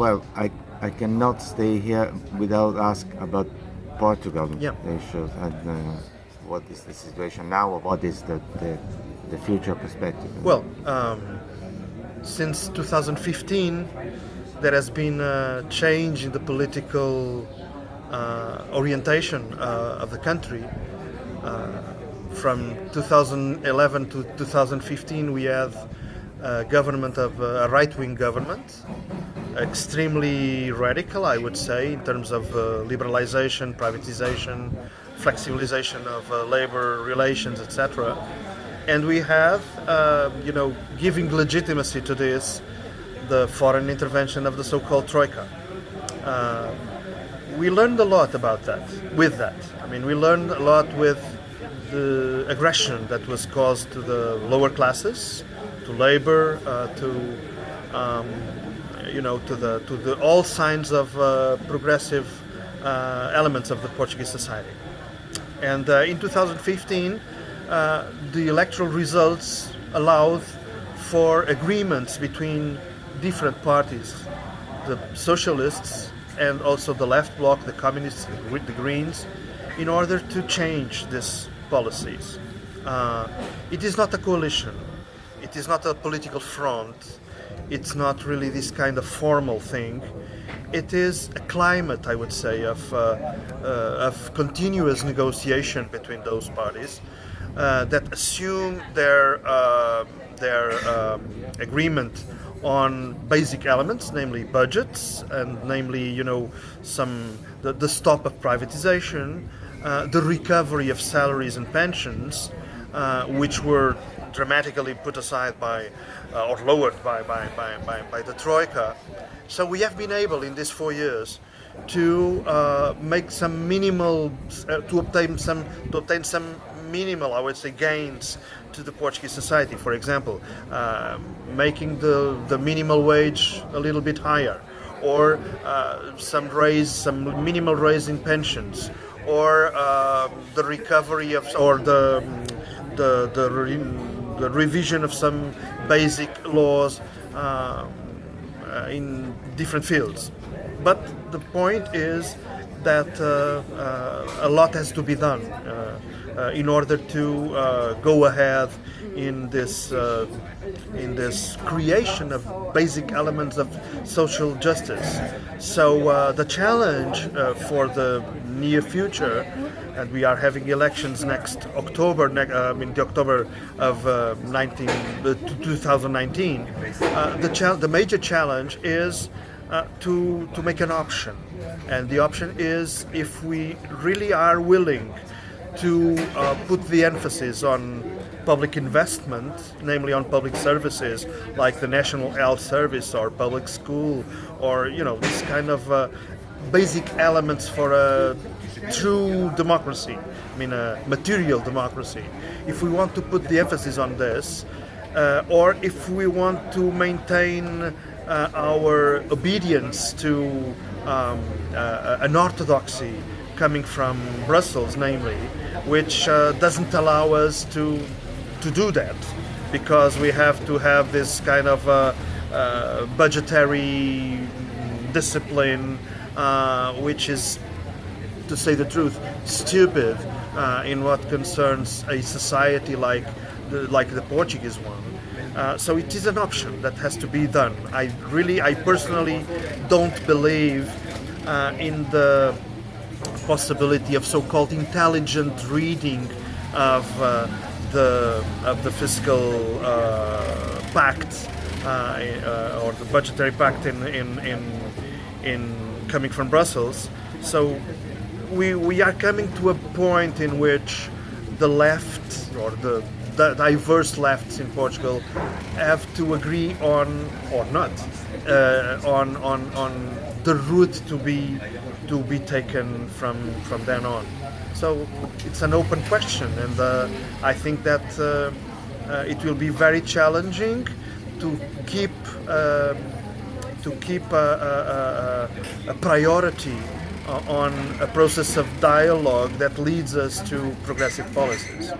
well, I cannot stay here without ask about Portugal Yeah. issues and what is the situation now, or what is the future perspective? Well, since 2015, there has been a change in the political orientation of the country. From 2011 to 2015, we had a government of a right-wing government, extremely radical, I would say, in terms of liberalization, privatization, flexibilization of labor relations, etc. And we have, giving legitimacy to this, the foreign intervention of the so-called Troika. We learned a lot about that, with that. I mean, we learned a lot with the aggression that was caused to the lower classes, to labor, to the all signs of progressive elements of the Portuguese society. And in 2015, the electoral results allowed for agreements between different parties, the socialists and also the left bloc, the communists, the Greens, in order to change these policies. It is not a coalition. It is not a political front. It's not really this kind of formal thing. It is a climate, I would say, of continuous negotiation between those parties that assume their agreement on basic elements, namely budgets, and namely, the stop of privatization, the recovery of salaries and pensions, which were dramatically put aside or lowered by the Troika. So we have been able in these 4 years to make some minimal, to obtain some minimal, I would say, gains to the Portuguese society. For example, making the minimal wage a little bit higher, or some minimal raise in pensions, or the recovery of, or the revision of some basic laws in different fields. But the point is that a lot has to be done in order to go ahead in this creation of basic elements of social justice. So the challenge for the near future, and we are having elections next October, the October of 2019. The major challenge is to make an option, and the option is, if we really are willing to put the emphasis on public investment, namely on public services like the National Health Service or public school, or this kind of basic elements for a true democracy, a material democracy. If we want to put the emphasis on this, or if we want to maintain our obedience to an orthodoxy coming from Brussels, namely, which doesn't allow us to do that, because we have to have this kind of budgetary discipline, which is, to say the truth, stupid in what concerns a society like the Portuguese one. So it is an option that has to be done. I personally don't believe in the possibility of so-called intelligent reading of the fiscal pact or the budgetary pact in coming from Brussels. So we are coming to a point in which the left, or the diverse lefts in Portugal, have to agree on, or not, on the route to be taken from then on. So it's an open question, and I think that it will be very challenging to keep a priority on a process of dialogue that leads us to progressive policies.